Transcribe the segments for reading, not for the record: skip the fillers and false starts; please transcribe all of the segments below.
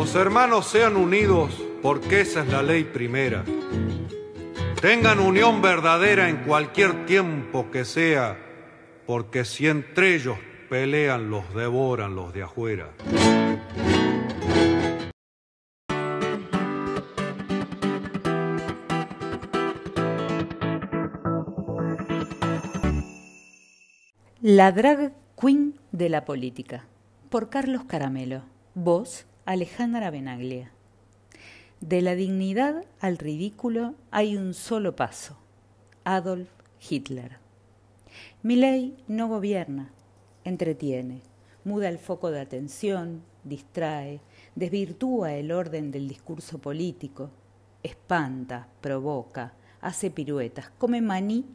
Los hermanos sean unidos porque esa es la ley primera. Tengan unión verdadera en cualquier tiempo que sea, porque si entre ellos pelean, los devoran los de afuera. La drag queen de la política, por Carlos Caramelo. Voz, Alejandra Benaglia. De la dignidad al ridículo hay un solo paso. Adolf Hitler. Milei no gobierna, entretiene, muda el foco de atención, distrae, desvirtúa el orden del discurso político, espanta, provoca, hace piruetas, come maní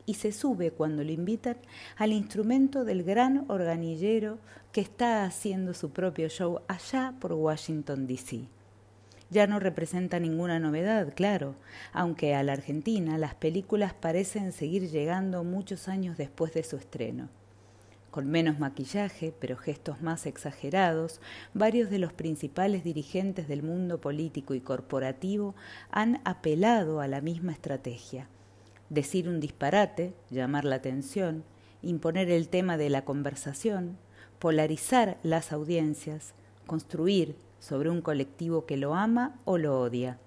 y se sube cuando lo invitan al instrumento del gran organillero que está haciendo su propio show allá por Washington, D.C. Ya no representa ninguna novedad, claro, aunque a la Argentina las películas parecen seguir llegando muchos años después de su estreno. Con menos maquillaje, pero gestos más exagerados, varios de los principales dirigentes del mundo político y corporativo han apelado a la misma estrategia. Decir un disparate, llamar la atención, imponer el tema de la conversación, polarizar las audiencias, construir sobre un colectivo que lo ama o lo odia.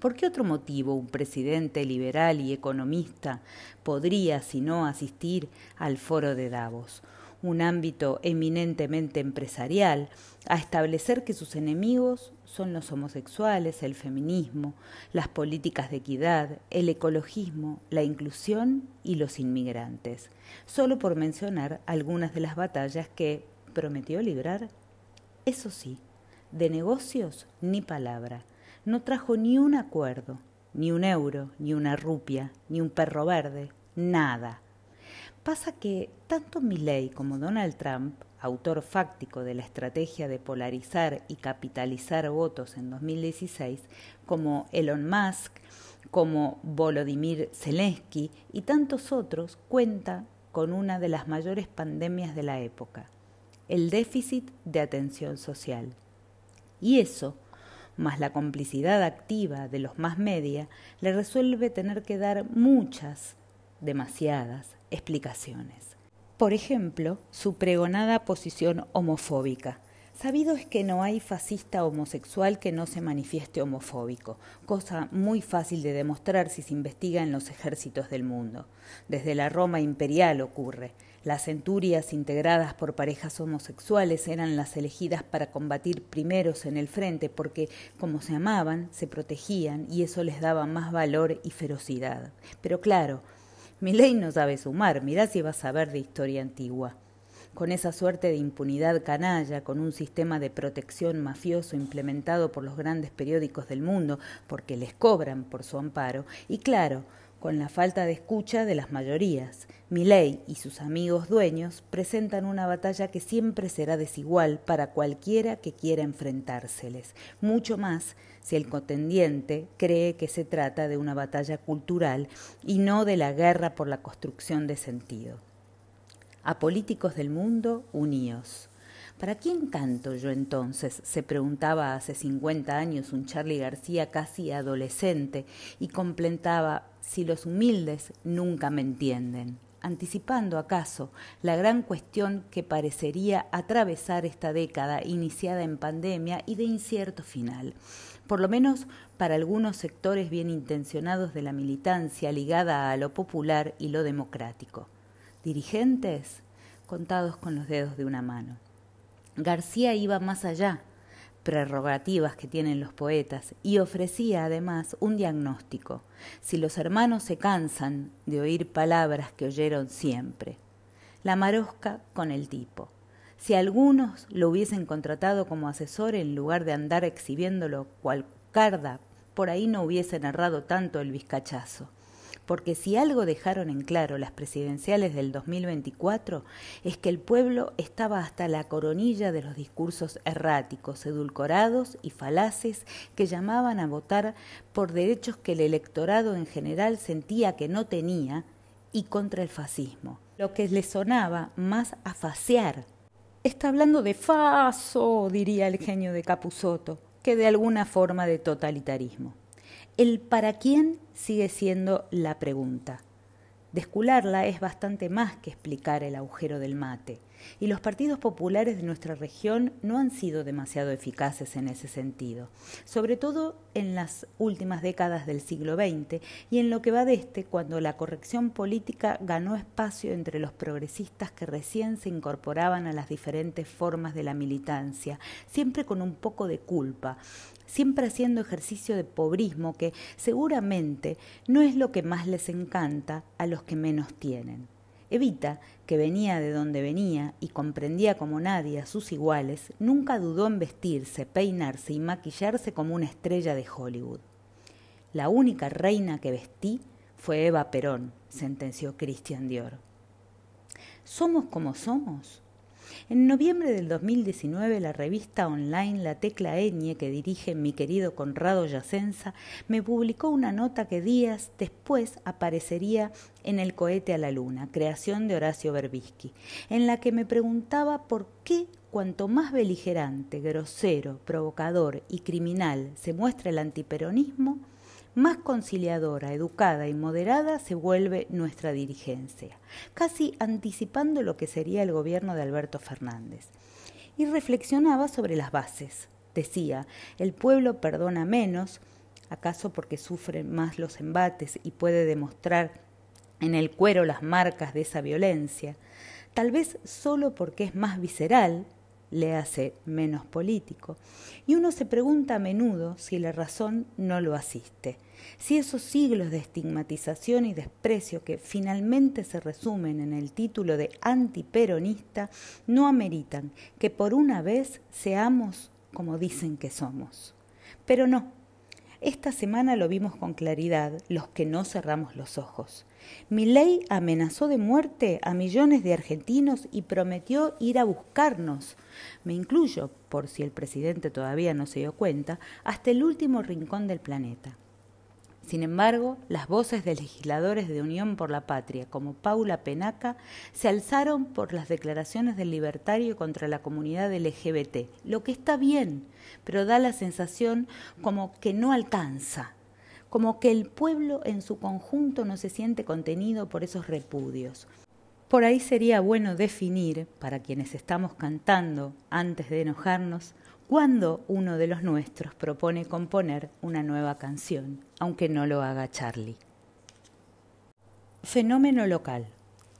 ¿Por qué otro motivo un presidente liberal y economista podría, si no, asistir al foro de Davos, un ámbito eminentemente empresarial, a establecer que sus enemigos son los homosexuales, el feminismo, las políticas de equidad, el ecologismo, la inclusión y los inmigrantes? Solo por mencionar algunas de las batallas que prometió librar. Eso sí, de negocios ni palabra. No trajo ni un acuerdo, ni un euro, ni una rupia, ni un perro verde, nada. Pasa que tanto Milei como Donald Trump, autor fáctico de la estrategia de polarizar y capitalizar votos en 2016, como Elon Musk, como Volodymyr Zelensky y tantos otros, cuenta con una de las mayores pandemias de la época, el déficit de atención social. Y eso, más la complicidad activa de los más media, le resuelve tener que dar muchas, demasiadas, explicaciones. Por ejemplo, su pregonada posición homofóbica. Sabido es que no hay fascista homosexual que no se manifieste homofóbico, cosa muy fácil de demostrar si se investiga en los ejércitos del mundo. Desde la Roma imperial ocurre. Las centurias integradas por parejas homosexuales eran las elegidas para combatir primeros en el frente porque, como se amaban, se protegían y eso les daba más valor y ferocidad. Pero claro, Milei no sabe sumar, mirá si va a saber de historia antigua. Con esa suerte de impunidad canalla, con un sistema de protección mafioso implementado por los grandes periódicos del mundo, porque les cobran por su amparo, y claro, con la falta de escucha de las mayorías. Milei y sus amigos dueños presentan una batalla que siempre será desigual para cualquiera que quiera enfrentárseles, mucho más si el contendiente cree que se trata de una batalla cultural y no de la guerra por la construcción de sentido. A políticos del mundo, uníos. ¿Para quién canto yo entonces?, se preguntaba hace 50 años un Charly García casi adolescente y completaba: si los humildes nunca me entienden, anticipando acaso la gran cuestión que parecería atravesar esta década iniciada en pandemia y de incierto final, por lo menos para algunos sectores bien intencionados de la militancia ligada a lo popular y lo democrático. Dirigentes contados con los dedos de una mano. García iba más allá, prerrogativas que tienen los poetas, y ofrecía además un diagnóstico: si los hermanos se cansan de oír palabras que oyeron siempre. La marosca con el tipo. Si algunos lo hubiesen contratado como asesor en lugar de andar exhibiéndolo cual carda, por ahí no hubiesen errado tanto el vizcachazo. Porque si algo dejaron en claro las presidenciales del 2024 es que el pueblo estaba hasta la coronilla de los discursos erráticos, edulcorados y falaces que llamaban a votar por derechos que el electorado en general sentía que no tenía y contra el fascismo. Lo que les sonaba más a facear Está hablando de Faso, diría el genio de Capusotto, que de alguna forma de totalitarismo. El para quién sigue siendo la pregunta. Descularla es bastante más que explicar el agujero del mate, y los partidos populares de nuestra región no han sido demasiado eficaces en ese sentido, sobre todo en las últimas décadas del siglo XX y en lo que va de este, cuando la corrección política ganó espacio entre los progresistas que recién se incorporaban a las diferentes formas de la militancia, siempre con un poco de culpa, siempre haciendo ejercicio de pobrismo que seguramente no es lo que más les encanta a los que menos tienen. Evita, que venía de donde venía y comprendía como nadie a sus iguales, nunca dudó en vestirse, peinarse y maquillarse como una estrella de Hollywood. La única reina que vestí fue Eva Perón, sentenció Christian Dior. ¿Somos como somos? En noviembre del 2019, la revista online La Tecla Ñ, que dirige mi querido Conrado Yacenza, me publicó una nota que días después aparecería en El cohete a la luna, creación de Horacio Berbisky, en la que me preguntaba por qué cuanto más beligerante, grosero, provocador y criminal se muestra el antiperonismo, más conciliadora, educada y moderada se vuelve nuestra dirigencia, casi anticipando lo que sería el gobierno de Alberto Fernández. Y reflexionaba sobre las bases. Decía, el pueblo perdona menos, acaso porque sufre más los embates y puede demostrar en el cuero las marcas de esa violencia, tal vez solo porque es más visceral, le hace menos político, y uno se pregunta a menudo si la razón no lo asiste, si esos siglos de estigmatización y desprecio que finalmente se resumen en el título de antiperonista no ameritan que por una vez seamos como dicen que somos. Pero no. Esta semana lo vimos con claridad los que no cerramos los ojos. Milei amenazó de muerte a millones de argentinos y prometió ir a buscarnos, me incluyo, por si el presidente todavía no se dio cuenta, hasta el último rincón del planeta. Sin embargo, las voces de legisladores de Unión por la Patria, como Paula Penaca, se alzaron por las declaraciones del libertario contra la comunidad LGBT, lo que está bien, pero da la sensación como que no alcanza, como que el pueblo en su conjunto no se siente contenido por esos repudios. Por ahí sería bueno definir, para quienes estamos cantando antes de enojarnos, cuando uno de los nuestros propone componer una nueva canción, aunque no lo haga Charlie. Fenómeno local.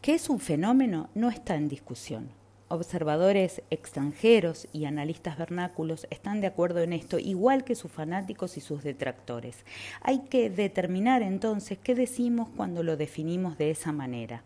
¿Qué es un fenómeno? No está en discusión. Observadores extranjeros y analistas vernáculos están de acuerdo en esto, igual que sus fanáticos y sus detractores. Hay que determinar entonces qué decimos cuando lo definimos de esa manera.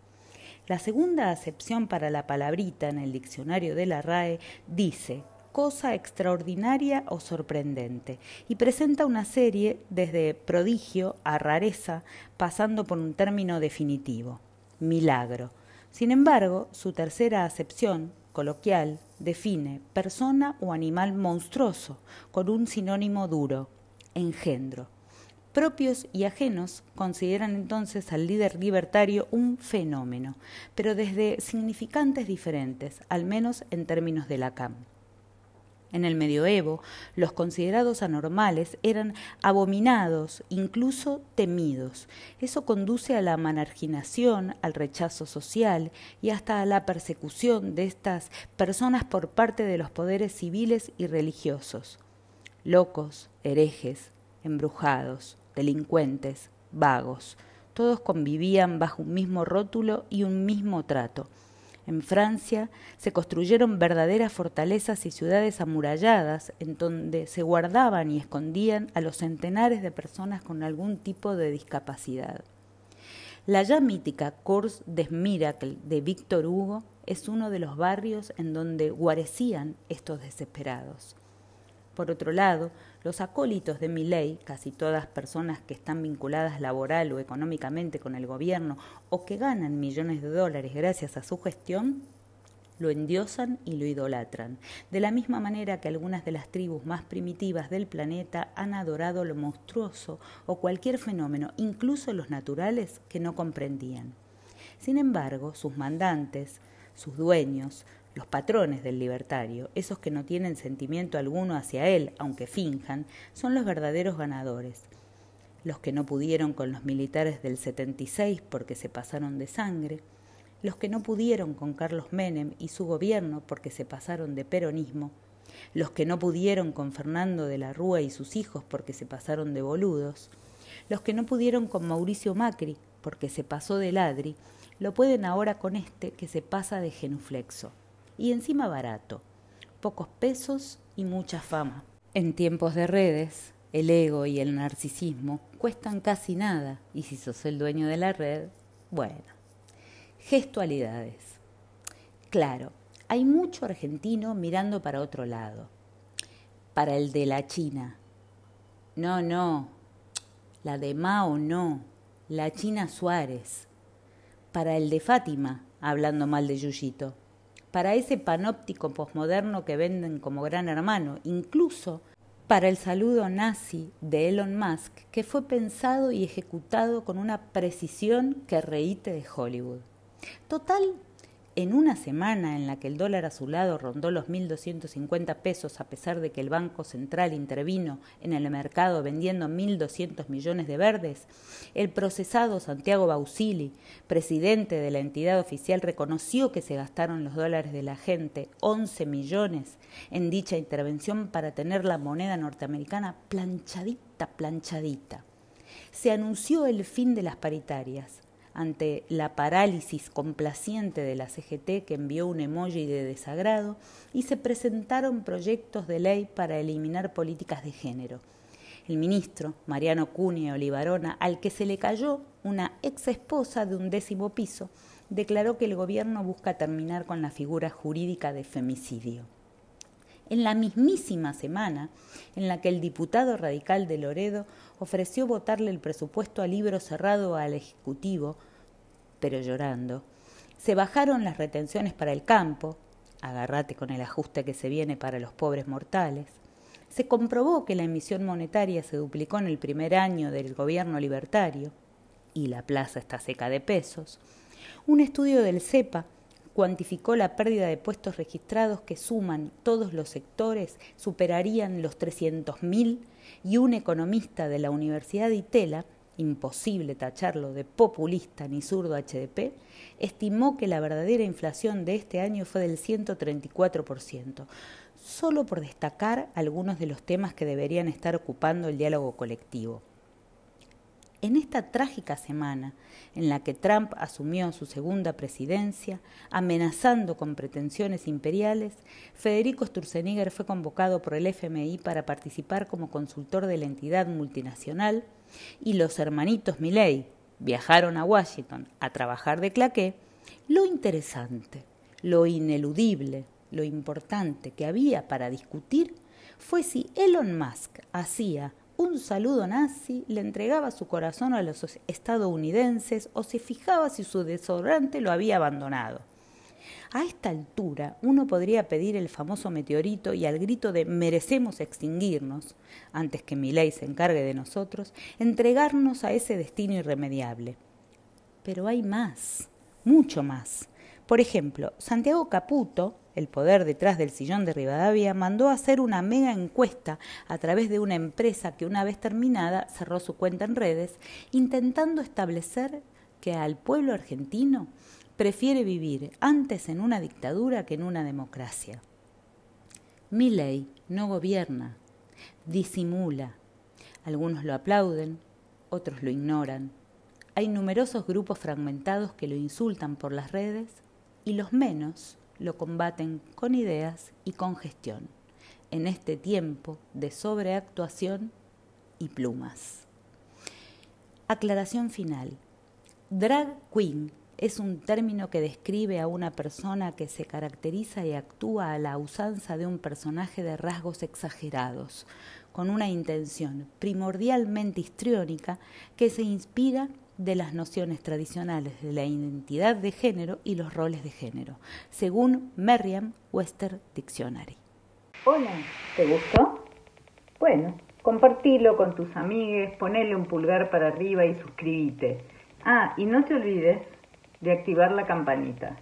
La segunda acepción para la palabrita en el diccionario de la RAE dice cosa extraordinaria o sorprendente, y presenta una serie desde prodigio a rareza, pasando por un término definitivo, milagro. Sin embargo, su tercera acepción, coloquial, define persona o animal monstruoso, con un sinónimo duro, engendro. Propios y ajenos consideran entonces al líder libertario un fenómeno, pero desde significantes diferentes, al menos en términos de Lacan. En el medioevo, los considerados anormales eran abominados, incluso temidos. Eso conduce a la marginación, al rechazo social y hasta a la persecución de estas personas por parte de los poderes civiles y religiosos. Locos, herejes, embrujados, delincuentes, vagos, todos convivían bajo un mismo rótulo y un mismo trato. En Francia se construyeron verdaderas fortalezas y ciudades amuralladas en donde se guardaban y escondían a los centenares de personas con algún tipo de discapacidad. La ya mítica Cours des Miracles de Víctor Hugo es uno de los barrios en donde guarecían estos desesperados. Por otro lado, los acólitos de Milei, casi todas personas que están vinculadas laboral o económicamente con el gobierno o que ganan millones de dólares gracias a su gestión, lo endiosan y lo idolatran, de la misma manera que algunas de las tribus más primitivas del planeta han adorado lo monstruoso o cualquier fenómeno, incluso los naturales, que no comprendían. Sin embargo, sus mandantes, sus dueños, Los patrones del libertario, esos que no tienen sentimiento alguno hacia él, aunque finjan, son los verdaderos ganadores. Los que no pudieron con los militares del 76 porque se pasaron de sangre, los que no pudieron con Carlos Menem y su gobierno porque se pasaron de peronismo, los que no pudieron con Fernando de la Rúa y sus hijos porque se pasaron de boludos, los que no pudieron con Mauricio Macri porque se pasó de ladri, lo pueden ahora con este que se pasa de genuflexo. Y encima barato, pocos pesos y mucha fama. En tiempos de redes, el ego y el narcisismo cuestan casi nada, y si sos el dueño de la red, bueno. Gestualidades. Claro, hay mucho argentino mirando para otro lado. Para el de la China. No, la de Mao no, la China Suárez. Para el de Fátima, hablando mal de Yuyito. Para ese panóptico posmoderno que venden como gran hermano, incluso para el saludo nazi de Elon Musk, que fue pensado y ejecutado con una precisión que reíte de Hollywood. Total, en una semana en la que el dólar azulado rondó los 1.250 pesos a pesar de que el Banco Central intervino en el mercado vendiendo 1.200 millones de verdes, el procesado Santiago Bausili, presidente de la entidad oficial, reconoció que se gastaron los dólares de la gente, 11 millones, en dicha intervención para tener la moneda norteamericana planchadita. Se anunció el fin de las paritarias. Ante la parálisis complaciente de la CGT, que envió un emoji de desagrado, y se presentaron proyectos de ley para eliminar políticas de género. El ministro, Mariano Cunha Olivarona, al que se le cayó una ex esposa de un 10º piso, declaró que el gobierno busca terminar con la figura jurídica de femicidio. En la mismísima semana en la que el diputado radical de Loredo ofreció votarle el presupuesto a libro cerrado al Ejecutivo, pero llorando, se bajaron las retenciones para el campo, agárrate con el ajuste que se viene para los pobres mortales, se comprobó que la emisión monetaria se duplicó en el primer año del gobierno libertario, y la plaza está seca de pesos. Un estudio del CEPA cuantificó la pérdida de puestos registrados que suman todos los sectores, superarían los 300.000, y un economista de la Universidad de Itela, imposible tacharlo de populista ni zurdo HDP, estimó que la verdadera inflación de este año fue del 134%, solo por destacar algunos de los temas que deberían estar ocupando el diálogo colectivo. En esta trágica semana en la que Trump asumió su segunda presidencia, amenazando con pretensiones imperiales, Federico Sturzenegger fue convocado por el FMI para participar como consultor de la entidad multinacional, y los hermanitos Milei viajaron a Washington a trabajar de claqué. Lo interesante, lo ineludible, lo importante que había para discutir fue si Elon Musk hacía un saludo nazi, le entregaba su corazón a los estadounidenses o se fijaba si su desodorante lo había abandonado. A esta altura uno podría pedir el famoso meteorito y al grito de merecemos extinguirnos, antes que Milei se encargue de nosotros, entregarnos a ese destino irremediable. Pero hay más, mucho más. Por ejemplo, Santiago Caputo, el poder detrás del sillón de Rivadavia, mandó a hacer una mega encuesta a través de una empresa que una vez terminada cerró su cuenta en redes, intentando establecer que al pueblo argentino prefiere vivir antes en una dictadura que en una democracia. Milei no gobierna, disimula. Algunos lo aplauden, otros lo ignoran. Hay numerosos grupos fragmentados que lo insultan por las redes y los menos lo combaten con ideas y con gestión, en este tiempo de sobreactuación y plumas. Aclaración final. Drag queen es un término que describe a una persona que se caracteriza y actúa a la usanza de un personaje de rasgos exagerados, con una intención primordialmente histriónica que se inspira de las nociones tradicionales de la identidad de género y los roles de género, según Merriam-Webster Dictionary. Hola, ¿te gustó? Bueno, compartilo con tus amigues, ponele un pulgar para arriba y suscríbete. Ah, y no te olvides de activar la campanita.